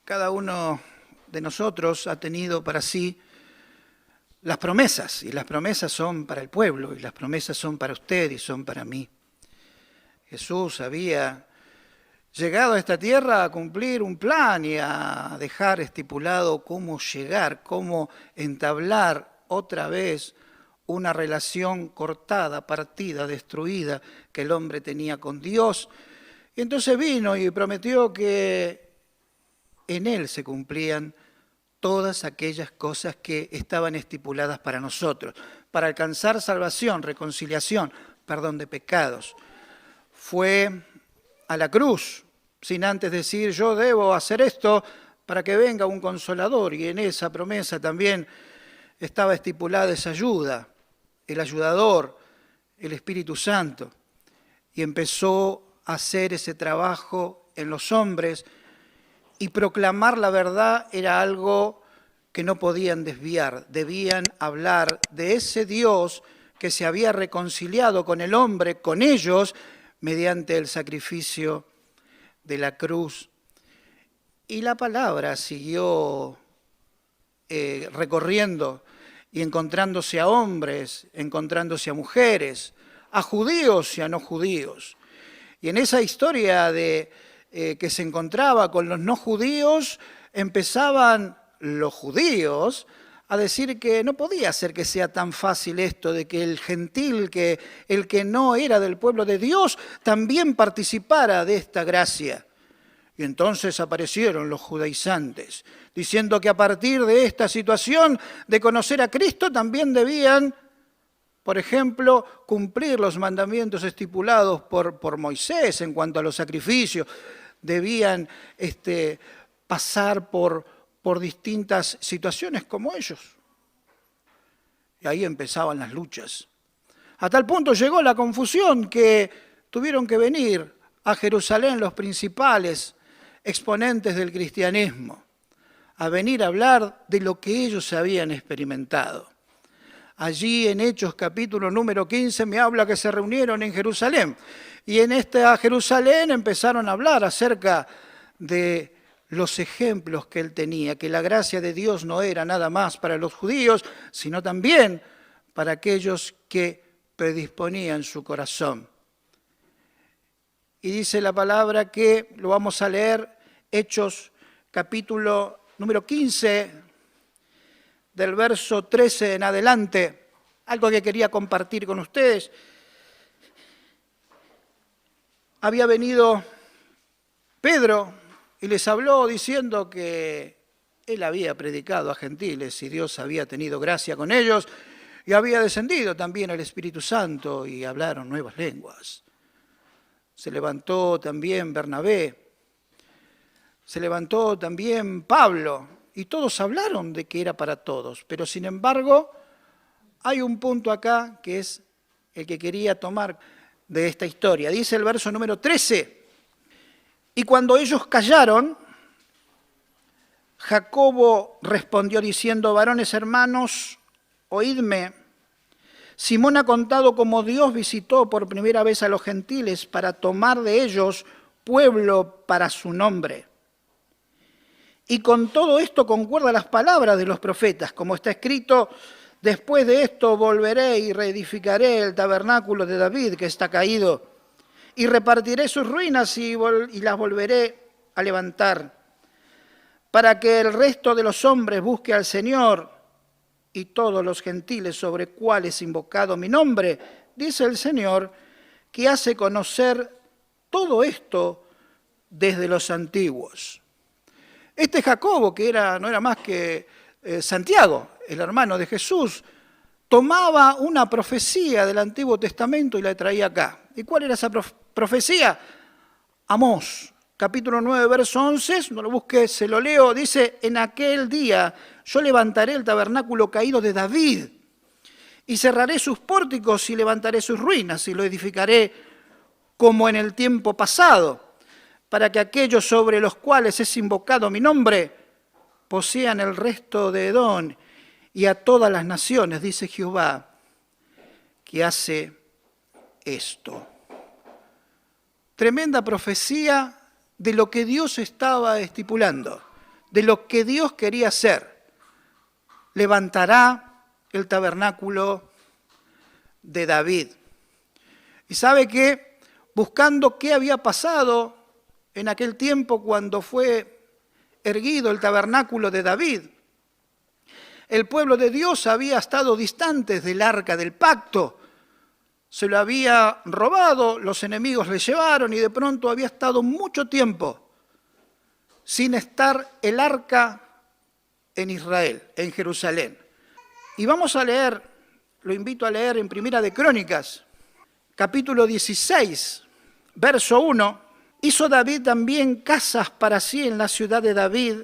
Cada uno de nosotros ha tenido para sí las promesas, y las promesas son para el pueblo, y las promesas son para usted y son para mí. Jesús había llegado a esta tierra a cumplir un plan y a dejar estipulado cómo llegar, cómo entablar otra vez una relación cortada, partida, destruida que el hombre tenía con Dios. Y entonces vino y prometió que en Él se cumplían todas aquellas cosas que estaban estipuladas para nosotros, para alcanzar salvación, reconciliación, perdón de pecados. Fue a la cruz, sin antes decir yo debo hacer esto para que venga un consolador, y en esa promesa también estaba estipulada esa ayuda, el ayudador, el Espíritu Santo, y empezó a hacer ese trabajo en los hombres, y proclamar la verdad era algo que no podían desviar, debían hablar de ese Dios que se había reconciliado con el hombre, con ellos, mediante el sacrificio de la cruz. Y la palabra siguió recorriendo y encontrándose a hombres, encontrándose a mujeres, a judíos y a no judíos. Y en esa historia de que se encontraba con los no judíos, empezaban los judíos a decir que no podía ser que sea tan fácil esto de que el gentil, que el que no era del pueblo de Dios, también participara de esta gracia. Y entonces aparecieron los judaizantes, diciendo que a partir de esta situación de conocer a Cristo también debían, por ejemplo, cumplir los mandamientos estipulados por Moisés en cuanto a los sacrificios, debían pasar por distintas situaciones como ellos. Y ahí empezaban las luchas. A tal punto llegó la confusión que tuvieron que venir a Jerusalén los principales exponentes del cristianismo, a venir a hablar de lo que ellos habían experimentado. Allí en Hechos capítulo número 15 me habla que se reunieron en Jerusalén. Y en esta Jerusalén empezaron a hablar acerca de los ejemplos que él tenía, que la gracia de Dios no era nada más para los judíos, sino también para aquellos que predisponían su corazón. Y dice la palabra que, lo vamos a leer, Hechos capítulo número 15, del verso 13 en adelante, algo que quería compartir con ustedes. Había venido Pedro y les habló diciendo que él había predicado a gentiles y Dios había tenido gracia con ellos y había descendido también el Espíritu Santo y hablaron nuevas lenguas. Se levantó también Bernabé, se levantó también Pablo, y todos hablaron de que era para todos, pero sin embargo hay un punto acá que es el que quería tomar de esta historia. Dice el verso número 13, y cuando ellos callaron, Jacobo respondió diciendo, varones hermanos, oídme, Simón ha contado cómo Dios visitó por primera vez a los gentiles para tomar de ellos pueblo para su nombre. Y con todo esto concuerda las palabras de los profetas, como está escrito, después de esto volveré y reedificaré el tabernáculo de David que está caído, y repartiré sus ruinas y las volveré a levantar, para que el resto de los hombres busque al Señor, y todos los gentiles sobre cuales invocado mi nombre, dice el Señor, que hace conocer todo esto desde los antiguos. Este Jacobo, que no era más que Santiago, el hermano de Jesús, tomaba una profecía del Antiguo Testamento y la traía acá. ¿Y cuál era esa profecía? Amós, capítulo 9, verso 11, no lo busque, se lo leo, dice, en aquel día yo levantaré el tabernáculo caído de David y cerraré sus pórticos y levantaré sus ruinas y lo edificaré como en el tiempo pasado, para que aquellos sobre los cuales es invocado mi nombre posean el resto de Edom y a todas las naciones, dice Jehová, que hace esto. Tremenda profecía de lo que Dios estaba estipulando. de lo que Dios quería hacer. Levantará el tabernáculo de David. Y sabe que, buscando qué había pasado en aquel tiempo cuando fue erguido el tabernáculo de David, el pueblo de Dios había estado distante del arca del pacto. Se lo había robado, los enemigos le llevaron y de pronto había estado mucho tiempo sin estar el arca en Israel, en Jerusalén. Y vamos a leer, lo invito a leer en Primera de Crónicas, capítulo 16, verso 1. Hizo David también casas para sí en la ciudad de David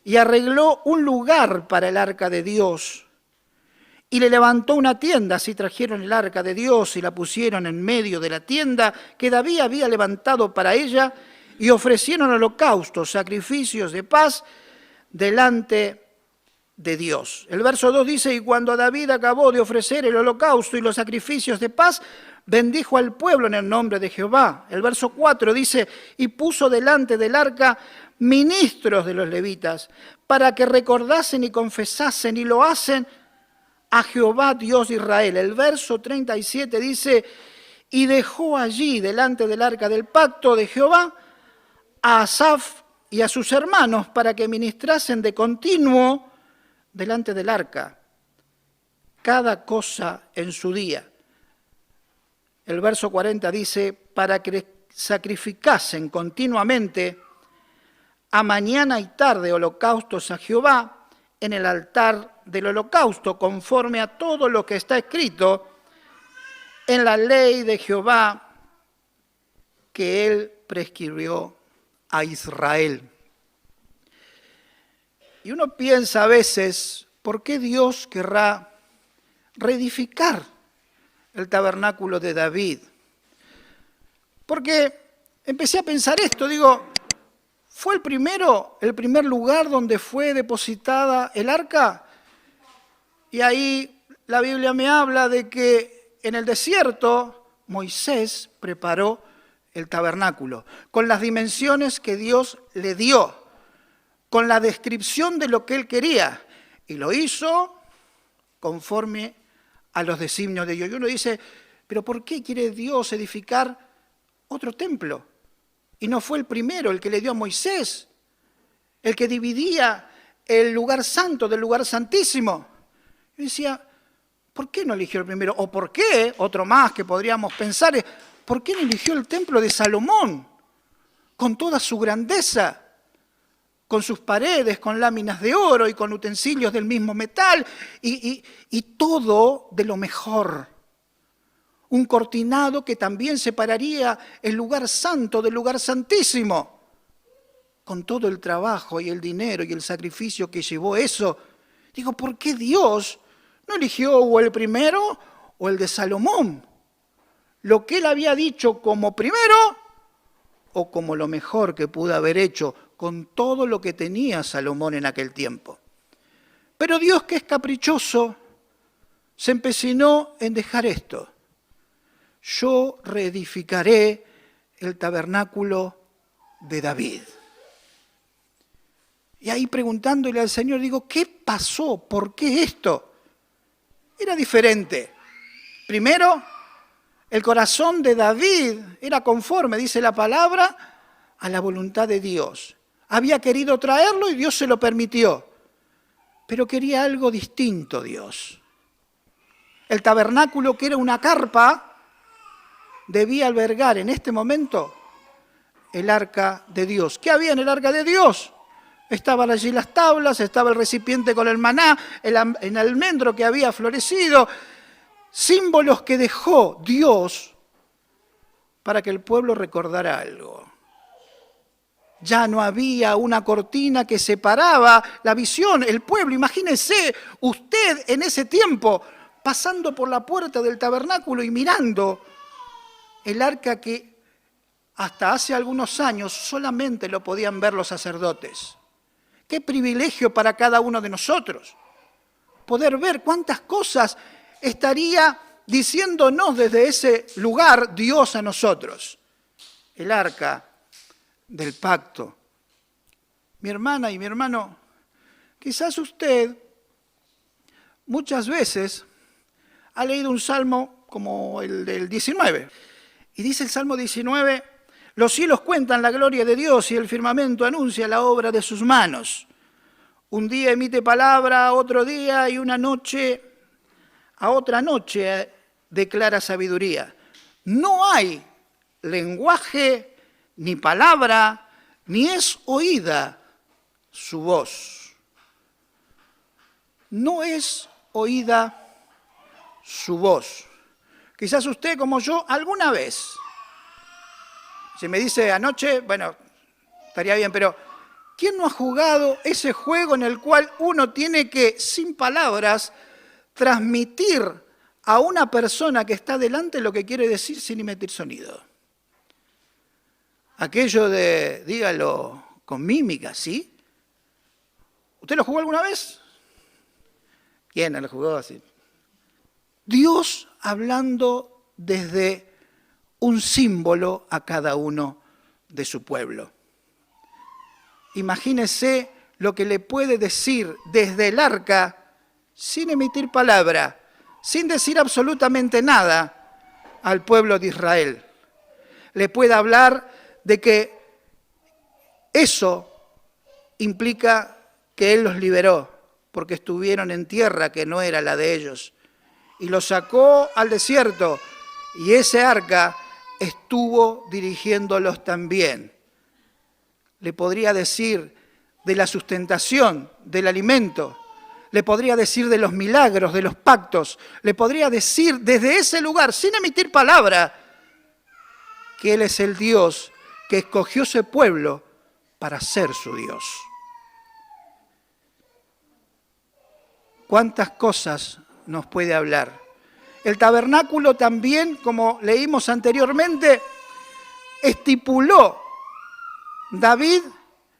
y arregló un lugar para el arca de Dios. Y le levantó una tienda, así trajeron el arca de Dios y la pusieron en medio de la tienda que David había levantado para ella, y ofrecieron holocaustos, sacrificios de paz delante de Dios. El verso 2 dice, y cuando David acabó de ofrecer el holocausto y los sacrificios de paz, bendijo al pueblo en el nombre de Jehová. El verso 4 dice, y puso delante del arca ministros de los levitas, para que recordasen y confesasen y lo hacen a Jehová Dios de Israel. El verso 37 dice, y dejó allí delante del arca del pacto de Jehová a Asaf y a sus hermanos para que ministrasen de continuo delante del arca, cada cosa en su día. El verso 40 dice, para que sacrificasen continuamente a mañana y tarde holocaustos a Jehová en el altar del holocausto, conforme a todo lo que está escrito en la ley de Jehová que él prescribió a Israel. Y uno piensa a veces, ¿por qué Dios querrá reedificar el tabernáculo de David? Porque empecé a pensar esto, digo, ¿fue el primer lugar donde fue depositada el arca? Y ahí la Biblia me habla de que en el desierto Moisés preparó el tabernáculo, con las dimensiones que Dios le dio, con la descripción de lo que él quería, y lo hizo conforme a los designios de Dios. Y uno dice, ¿pero por qué quiere Dios edificar otro templo? Y no fue el primero, el que le dio a Moisés, el que dividía el lugar santo del lugar santísimo. Yo decía, ¿por qué no eligió el primero? ¿O por qué, otro más que podríamos pensar, por qué no eligió el templo de Salomón, con toda su grandeza, con sus paredes, con láminas de oro y con utensilios del mismo metal, y todo de lo mejor? Un cortinado que también separaría el lugar santo del lugar santísimo, con todo el trabajo y el dinero y el sacrificio que llevó eso. Digo, ¿por qué Dios no eligió o el primero o el de Salomón? Lo que él había dicho como primero o como lo mejor que pudo haber hecho con todo lo que tenía Salomón en aquel tiempo. Pero Dios, que es caprichoso, se empecinó en dejar esto. Yo reedificaré el tabernáculo de David. Y ahí preguntándole al Señor, digo, ¿qué pasó? ¿Por qué esto? Era diferente. Primero, el corazón de David era conforme, dice la palabra, a la voluntad de Dios. Había querido traerlo y Dios se lo permitió. Pero quería algo distinto Dios. El tabernáculo, que era una carpa, debía albergar en este momento el arca de Dios. ¿Qué había en el arca de Dios? Estaban allí las tablas, estaba el recipiente con el maná, el almendro que había florecido, símbolos que dejó Dios para que el pueblo recordara algo. Ya no había una cortina que separaba la visión, el pueblo. Imagínese usted en ese tiempo pasando por la puerta del tabernáculo y mirando el arca que hasta hace algunos años solamente lo podían ver los sacerdotes. Qué privilegio para cada uno de nosotros poder ver cuántas cosas estaría diciéndonos desde ese lugar Dios a nosotros. El arca del pacto mi hermana y mi hermano, quizás usted muchas veces ha leído un salmo como el del 19. Y dice el Salmo 19, los cielos cuentan la gloria de Dios y el firmamento anuncia la obra de sus manos. Un día emite palabra, otro día y una noche a otra noche declara sabiduría. No hay lenguaje ni palabra, ni es oída su voz. No es oída su voz. Quizás usted, como yo, alguna vez, si me dice anoche, bueno, estaría bien, pero ¿quién no ha jugado ese juego en el cual uno tiene que, sin palabras, transmitir a una persona que está delante lo que quiere decir sin emitir sonido? Aquello de, dígalo con mímica, ¿sí? ¿Usted lo jugó alguna vez? ¿Quién no lo jugó así? Dios hablando desde un símbolo a cada uno de su pueblo. Imagínese lo que le puede decir desde el arca sin emitir palabra, sin decir absolutamente nada al pueblo de Israel. Le puede hablar de que eso implica que Él los liberó, porque estuvieron en tierra que no era la de ellos, y los sacó al desierto, y ese arca estuvo dirigiéndolos también. Le podría decir de la sustentación, del alimento, le podría decir de los milagros, de los pactos, le podría decir desde ese lugar, sin emitir palabra, que Él es el Dios que escogió ese pueblo para ser su Dios. ¿Cuántas cosas nos puede hablar? El tabernáculo también, como leímos anteriormente, estipuló David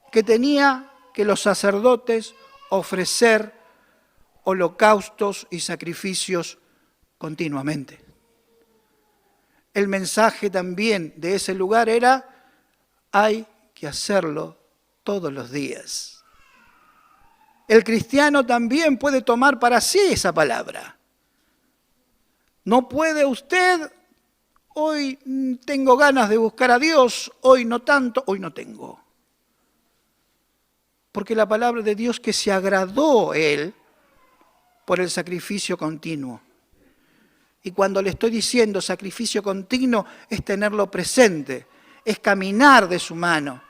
que tenía que los sacerdotes ofrecer holocaustos y sacrificios continuamente. El mensaje también de ese lugar era, hay que hacerlo todos los días. El cristiano también puede tomar para sí esa palabra. No puede usted, hoy tengo ganas de buscar a Dios, hoy no tanto, hoy no tengo. Porque la palabra de Dios que se agradó Él por el sacrificio continuo. Y cuando le estoy diciendo sacrificio continuo, es tenerlo presente, es caminar de su mano,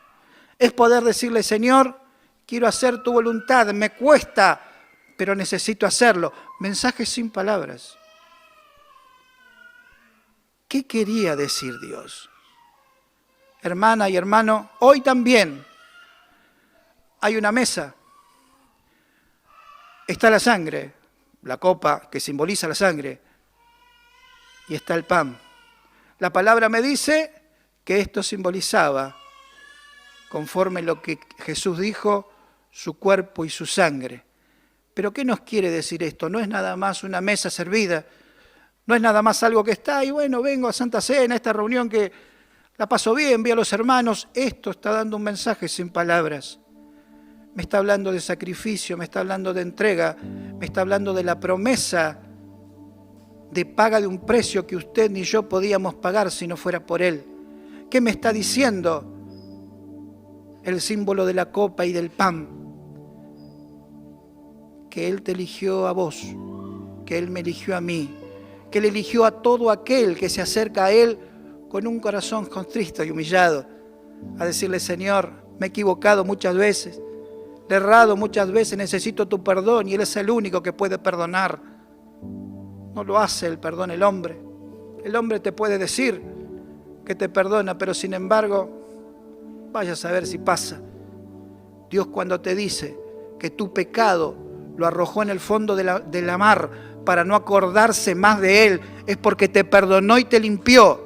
es poder decirle, Señor, quiero hacer tu voluntad, me cuesta, pero necesito hacerlo. Mensajes sin palabras. ¿Qué quería decir Dios? Hermana y hermano, hoy también hay una mesa. Está la sangre, la copa que simboliza la sangre, y está el pan. La palabra me dice que esto simbolizaba, conforme lo que Jesús dijo, su cuerpo y su sangre. ¿Pero qué nos quiere decir esto? No es nada más una mesa servida, no es nada más algo que está, y bueno, vengo a Santa Cena, a esta reunión que la paso bien, vi a los hermanos. Esto está dando un mensaje sin palabras. Me está hablando de sacrificio, me está hablando de entrega, me está hablando de la promesa de paga de un precio que usted ni yo podíamos pagar si no fuera por Él. ¿Qué me está diciendo? El símbolo de la copa y del pan. Que Él te eligió a vos, que Él me eligió a mí, que Él eligió a todo aquel que se acerca a Él con un corazón contristo y humillado, a decirle, Señor, me he equivocado muchas veces, le he errado muchas veces, necesito tu perdón, y Él es el único que puede perdonar. No lo hace el perdón el hombre. El hombre te puede decir que te perdona, pero sin embargo, vaya a saber si pasa. Dios cuando te dice que tu pecado lo arrojó en el fondo de la mar para no acordarse más de Él, es porque te perdonó y te limpió.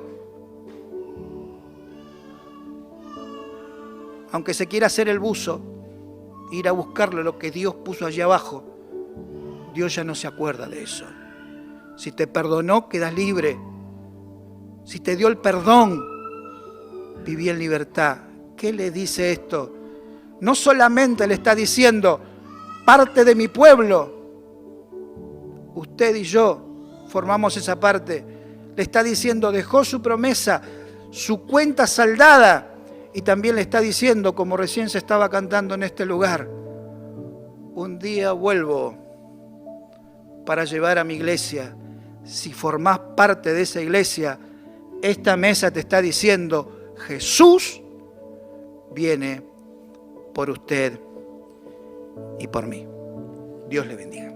Aunque se quiera hacer el buzo, ir a buscarlo, lo que Dios puso allí abajo, Dios ya no se acuerda de eso. Si te perdonó, quedas libre. Si te dio el perdón, viví en libertad. ¿Qué le dice esto no solamente le está diciendo, parte de mi pueblo, usted y yo formamos esa parte, le está diciendo, dejó su promesa, su cuenta saldada, y también le está diciendo, como recién se estaba cantando en este lugar, un día vuelvo para llevar a mi iglesia. Si formás parte de esa iglesia, esta mesa te está diciendo, Jesús viene por usted y por mí. Dios le bendiga.